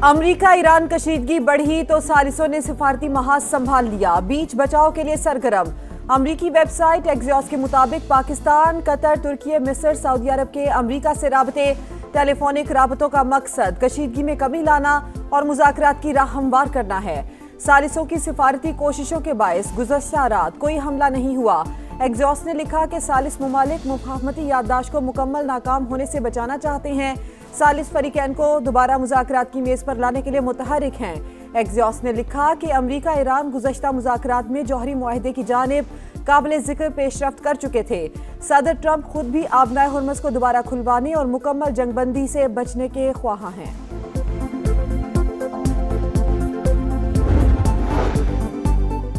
America Iran कशीदगी बढ़ी तो सालिसों ने सिफारती महाज संभाल लिया, बीच बचाव के लिए सरगर्म। अमरीकी वेबसाइट एक्सियोस के मुताबिक पाकिस्तान, कतर, तुर्की, मिस्र, सऊदी अरब के अमरीका से राबते, टेलीफोनिक राबतों का मकसद कशीदगी में कमी लाना और मुज़ाकरात की राह हमवार करना है। सालिसों की सिफारती कोशिशों के बायस गुज़श्ता रात कोई हमला नहीं हुआ। एक्सियोस ने लिखा कि सालिस मुमालिक मुफाहमती याददाश्त को मुकम्मल नाकाम होने से बचाना चाहते हैं। सालिस फरीकैन को दोबारा मुज़ाकरात की मेज़ पर लाने के लिए मुतहरिक हैं। एक्सियोस ने लिखा कि अमरीका ईरान गुज़श्ता मुज़ाकरात में जौहरी मुआहदे की जानिब काबिल ज़िक्र पेशरफ्त कर चुके थे। सदर ट्रंप खुद भी आबनाए हुर्मुज़ को दोबारा खुलवाने और मुकम्मल जंगबंदी से बचने के ख्वाहां हैं।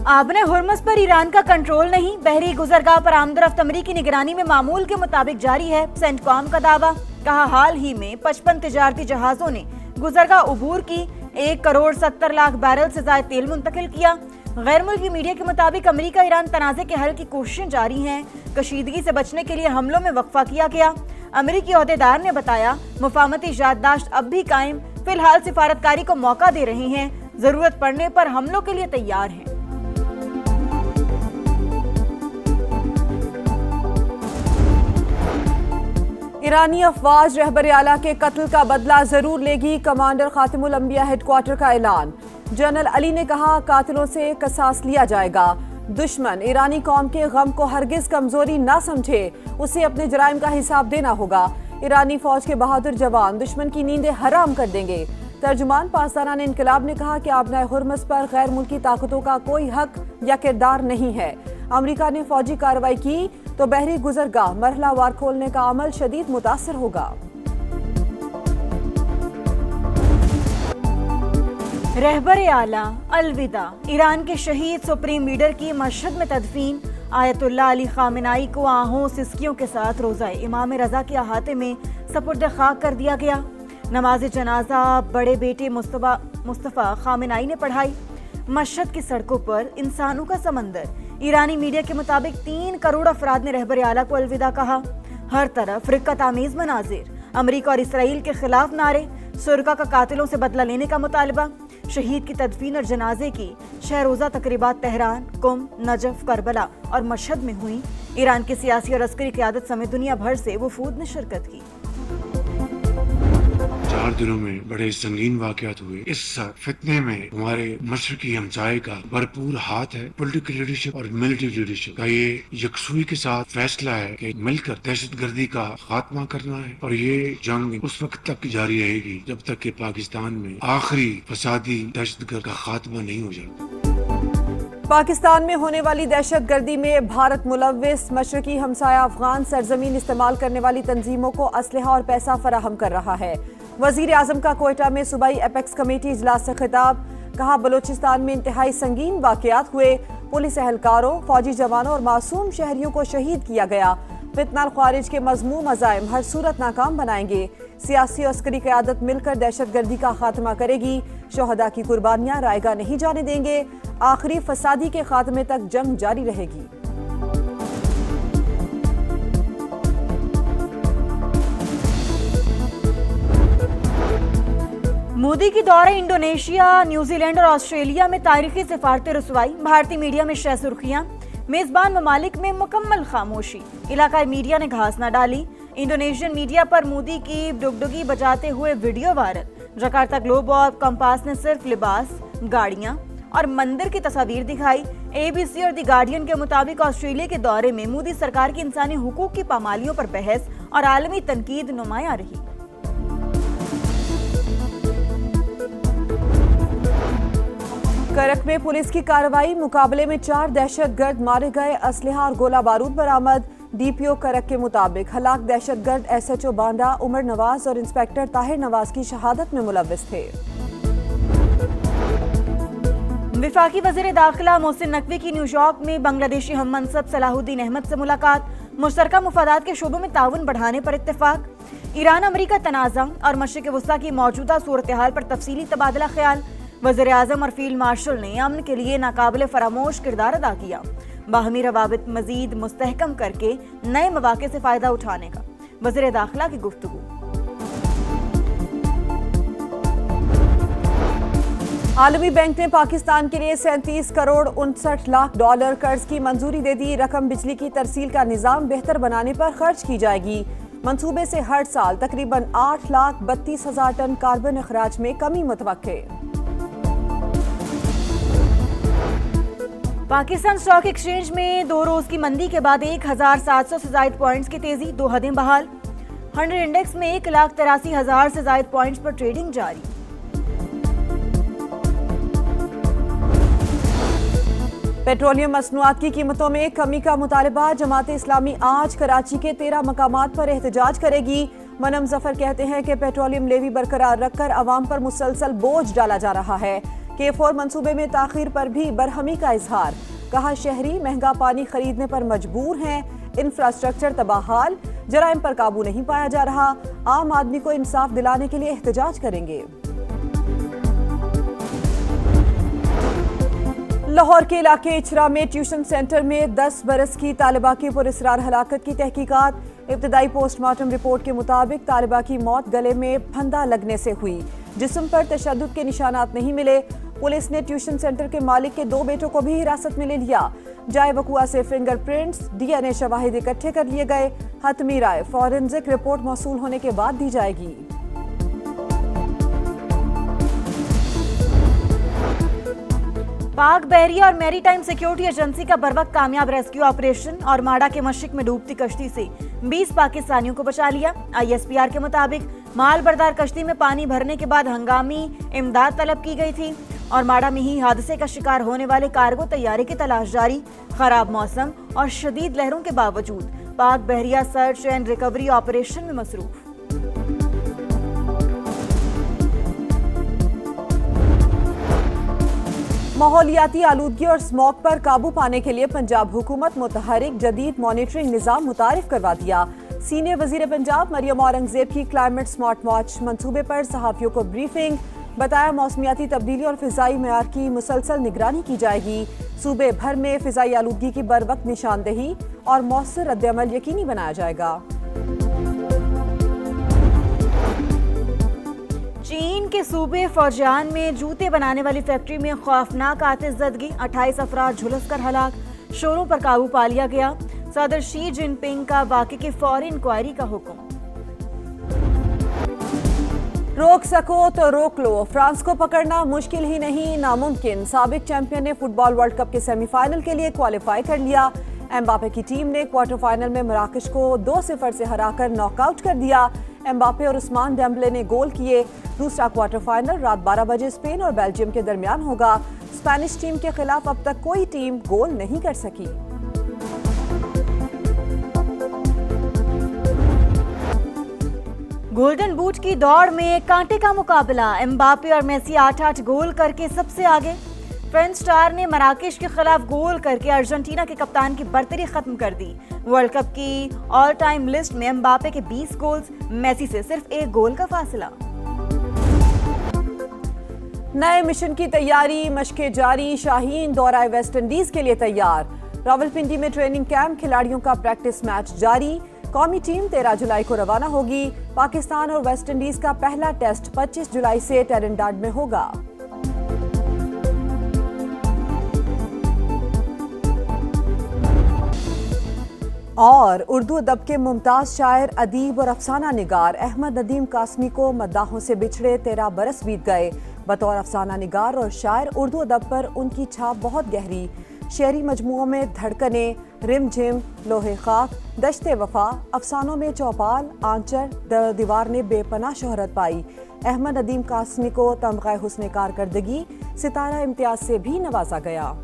आबने हुर्मुज़ पर ईरान का कंट्रोल नहीं, बहरी गुजरगाह पर आमदरफ्त अमरीकी निगरानी में मामूल के मुताबिक जारी है। सेंटकॉम का दावा, कहा हाल ही में 55 तिजारती जहाजों ने गुजरगाह उबूर की, 1 करोड़ 70 लाख बैरल से ज्यादा तेल मुंतकिल किया। गैर मुल्की मीडिया के मुताबिक अमरीका ईरान तनाज़े के हल की कोशिशें जारी हैं। कशीदगी से बचने के लिए हमलों में वक्फा किया गया। अमरीकी ओहदेदार ने बताया, मुफाहमती याददाश्त अब भी कायम, फिलहाल सिफारतकारी को मौका दे रहे हैं, जरूरत पड़ने पर हमलों के लिए तैयार हैं। ईरानी अफवाज रहबर आला के कत्ल का बदला जरूर लेगी, कमांडर खातिमुल अंबिया हेडक्वार्टर का ऐलान। जनरल अली ने कहा, कातिलों से कसास लिया जाएगा। दुश्मन ईरानी कौम के गम को हरगिज कमजोरी ना समझे, उसे अपने जराइम का हिसाब देना होगा। ईरानी फौज के बहादुर जवान दुश्मन की नींदें हराम कर देंगे। तर्जुमान पासदारान इनकलाब ने कहा कि आबनाए हुर्मुज़ पर गैर मुल्की ताकतों का कोई हक या किरदार नहीं है। अमरीका ने फौजी कार्रवाई की तो बहरी गुजरगाह मरहलावार खोलने का अमल शदीद मुतासर होगा। रहबर आला अलविदा, ईरान के शहीद सुप्रीम लीडर की मशहद में तदफीन। आयतुल्लाह अली खामेनाई को आहों सिस्कियों के साथ रोज़ा इमाम रजा के अहाते में सपुर्द खाक कर दिया गया। नमाज जनाजा बड़े बेटे मुस्तफ़ा खामेनाई ने पढ़ाई। मशहद की सड़कों पर इंसानों का समंदर। ईरानी मीडिया के मुताबिक 3 करोड़ अफराद ने रहबर आला को अलविदा कहा। हर तरफ रिक्कत आमीज मनाजिर, अमरीका और इसराइल के खिलाफ नारे, सुरका का कातिलों से बदला लेने का मुतालबा। शहीद की तदफीन और जनाजे की 6 रोज़ा तकरीबात तेहरान, कुम, नजफ, करबला और मशहद में हुई। ईरान की सियासी और अस्करी क़यादत समेत दुनिया भर से वफूद ने शिरकत की। 4 दिनों में बड़े संगीन वाक़यात हुए। इस फितने में हमारे मशरकी हमसाये का भरपूर हाथ है। पॉलिटिकल लीडरशिप और मिलिट्री लीडरशिप का ये यकसुई के साथ फैसला है कि मिलकर दहशतगर्दी का खात्मा करना है, और ये जंग उस वक्त तक जारी रहेगी जब तक कि पाकिस्तान में आखिरी फसादी दहशतगर्द का खात्मा नहीं हो जाता। पाकिस्तान में होने वाली दहशतगर्दी में भारत मुलव्विस, मशरकी हमसाया अफगान सरजमीन इस्तेमाल करने वाली तंजीमों को असलहा और पैसा फराहम कर रहा है। वजीर आजम का कोयटा में सूबाई एपेक्स कमेटी इजलास से खिताब, कहा बलोचिस्तान में इंतहाई संगीन वाकयात हुए, पुलिस एहलकारों, फौजी जवानों और मासूम शहरियों को शहीद किया गया। फितना ख्वारिज के मजमूम अज़ाइम हर सूरत नाकाम बनाएंगे। सियासी और अस्करी क़यादत मिलकर दहशतगर्दी का खात्मा करेगी। शोहदा की कुर्बानियां रायगा नहीं जाने देंगे। आखिरी फसादी के खात्मे तक जंग जारी रहेगी। मोदी की दौरे इंडोनेशिया, न्यूजीलैंड और ऑस्ट्रेलिया में तारीखी सिफारती रसवाई। भारतीय मीडिया में 6 सुर्खियां। मेजबान ममालिक में मुकम्मल खामोशी, इलाकाई मीडिया ने घास न डाली। इंडोनेशियन मीडिया पर मोदी की डुगडुगी बजाते हुए वीडियो वायरल। जकार्ता ग्लोब और कंपास ने सिर्फ लिबास, गाड़ियां और मंदिर की तस्वीर दिखाई। ABC और द गार्डियन के मुताबिक ऑस्ट्रेलिया के दौरे में मोदी सरकार की इंसानी हुकूक की पामालियों पर बहस और आलमी तनकीद नुमायां रही। करक में पुलिस की कार्रवाई, मुकाबले में 4 दहशतगर्द मारे गए, असलहा और गोला बारूद बरामद। DPO करक के मुताबिक हलाक दहशतगर्द SHO बांडा, उमर नवाज और इंस्पेक्टर ताहिर नवाज की शहादत में मुलव्विस थे। विफाकी वज़ीर दाखिला मोहसिन नकवी की न्यूयॉर्क में बांग्लादेशी हम मनसब सलाहुद्दीन अहमद से मुलाकात। मुश्तरका मुफादात के शोबों में ताउन बढ़ाने पर इत्तेफाक। ईरान अमरीका तनाज़ा और मशरिक़ वस्ता की मौजूदा सूरत हाल पर तफसीली तबादला ख्याल। वज़ीर आज़म और फील्ड मार्शल ने अमन के लिए नाकाबिल फरामोश किरदार अदा किया। बाहमी रवाबित मजीद मुस्तहकम करके नए मौक़े से फ़ायदा उठाने का वज़ीर दाखिला की गुफ्तगू। आलमी बैंक ने पाकिस्तान के लिए 37 करोड़ 59 लाख डॉलर कर्ज की मंजूरी दे दी। रकम बिजली की तरसील का निजाम बेहतर बनाने पर खर्च की जाएगी। मंसूबे से हर साल तकरीबन 8,32,000 टन कार्बन अखराज में कमी मुतवक्के। पाकिस्तान स्टॉक एक्सचेंज में 2 रोज की मंदी के बाद 1,700 से ज्यादा पॉइंट्स की तेजी, 2 हदें बहाल। 100 इंडेक्स में 1,83,000 से ज्यादा पॉइंट्स पर ट्रेडिंग जारी। पेट्रोलियम मसनूआत की कीमतों में कमी का मुतालबा। जमात इस्लामी आज कराची के 13 मकामात पर एहतजाज करेगी। मनम जफर कहते हैं कि पेट्रोलियम लेवी बरकरार रखकर अवाम पर मुसलसल बोझ डाला जा रहा है। K4 मंसूबे में ताखीर पर भी बरहमी का इजहार। कहा शहरी महंगा पानी खरीदने पर मजबूर हैं। इंफ्रास्ट्रक्चर तबाहाल, जराइम पर काबू नहीं पाया जा रहा। आम आदमी को इंसाफ दिलाने के लिए एहतजाज करेंगे। लाहौर के इलाके इचरा में ट्यूशन सेंटर में 10 बरस की तालिबा की पुरस्रार हलाकत की तहकीकात। इब्तदाई पोस्टमार्टम रिपोर्ट के मुताबिक तालिबा की मौत गले में फंदा लगने से हुई। जिस्म पर तशद्दुद के निशानात नहीं मिले। पुलिस ने ट्यूशन सेंटर के मालिक के 2 बेटों को भी हिरासत में ले लिया। जाए वकुआ से फिंगरप्रिंट्स, DNA शवाहिद इकट्ठे कर लिए गए। हतमी राय फॉरेंसिक रिपोर्ट मौसूल होने के बाद दी जाएगी। पाक बहरिया और मैरीटाइम सिक्योरिटी एजेंसी का बरवक्त कामयाब रेस्क्यू ऑपरेशन और माड़ा के मशरिक में डूबती कश्ती से 20 पाकिस्तानियों को बचा लिया। ISPR के मुताबिक माल बरदार कश्ती में पानी भरने के बाद हंगामी इमदाद तलब की गई थी और माड़ा में ही हादसे का शिकार होने वाले कार्गो तैयारे की तलाश जारी। खराब मौसम और शदीद लहरों के बावजूद पाक बहरिया सर्च एंड रिकवरी ऑपरेशन में मसरूफ। माहौलियाती आलूदगी और स्मॉग पर काबू पाने के लिए पंजाब हुकूमत मुतहरिक जदीद मॉनिटरिंग निज़ाम मुतारिफ करवा दिया। सीनियर वजीर पंजाब मरियम औरंगजेब की क्लाइमेट स्मार्ट वॉच मंसूबे पर सहाफियों को ब्रीफिंग। बताया मौसमियाती तब्दीली और फिजाई मेयार की मुसलसल निगरानी की जाएगी। सूबे भर में फिजाई आलूदगी की बर वक्त निशानदेही और मौसर रद्द-ए-अमल यकीनी बनाया जाएगा। चीन के सूबे फौजान में जूते बनाने वाली फैक्ट्री में खौफनाक आतिशज़दगी, 28 अफराद झुलस कर हलाक। शोरों पर काबू पा लिया गया। सदर शी जिनपिंग का वाक़े की फौरी इंक्वायरी का हुक्म। रोक सको तो रोक लो, फ्रांस को पकड़ना मुश्किल ही नहीं नामुमकिन। साबिक चैंपियन ने फुटबॉल वर्ल्ड कप के सेमीफाइनल के लिए क्वालिफाई कर लिया। एम्बापे की टीम ने क्वार्टर फाइनल में मराकश को 2-0 से हराकर नॉकआउट कर दिया। एम्बापे और उस्मान डेम्बले ने गोल किए। दूसरा क्वार्टर फाइनल रात 12 बजे स्पेन और बेल्जियम के दरमियान होगा। स्पेनिश टीम के खिलाफ अब तक कोई टीम गोल नहीं कर सकी। गोल्डन बूट की दौड़ में कांटे का मुकाबला। एम्बापे और मेसी 8-8 गोल करके सबसे आगे। फ्रेंच स्टार ने मराकेश के खिलाफ गोल करके अर्जेंटीना के कप्तान की बर्तरी खत्म कर दी। वर्ल्ड कप की ऑल टाइम लिस्ट में एम्बापे के 20 गोल्स, मेसी से सिर्फ 1 गोल का फासला। नए मिशन की तैयारी, मशकें जारी। शाहीन दौरा वेस्ट इंडीज के लिए तैयार। रावलपिंडी में ट्रेनिंग कैंप, खिलाड़ियों का प्रैक्टिस मैच जारी। कौमी टीम 13 जुलाई को रवाना होगी। पाकिस्तान और वेस्ट इंडीज का पहला टेस्ट 25 जुलाई से टेरिनडाड में होगा। और उर्दू अदब के मुमताज शायर, अदीब और अफसाना निगार अहमद नदीम कासमी को मद्दाहों से बिछड़े 13 बरस बीत गए। बतौर अफसाना निगार और शायर उर्दू अदब पर उनकी छाप बहुत गहरी। शेरी मजमुओं में धड़कने, रिमझिम, लोहे खाक, दश्ते वफा, अफसानों में चौपाल, आंचर, दर दीवार ने बेपनाह शोहरत पाई। अहमद नदीम कासमी को तमग़े हुस्न कारकर्दगी सितारा इम्तियाज से भी नवाजा गया।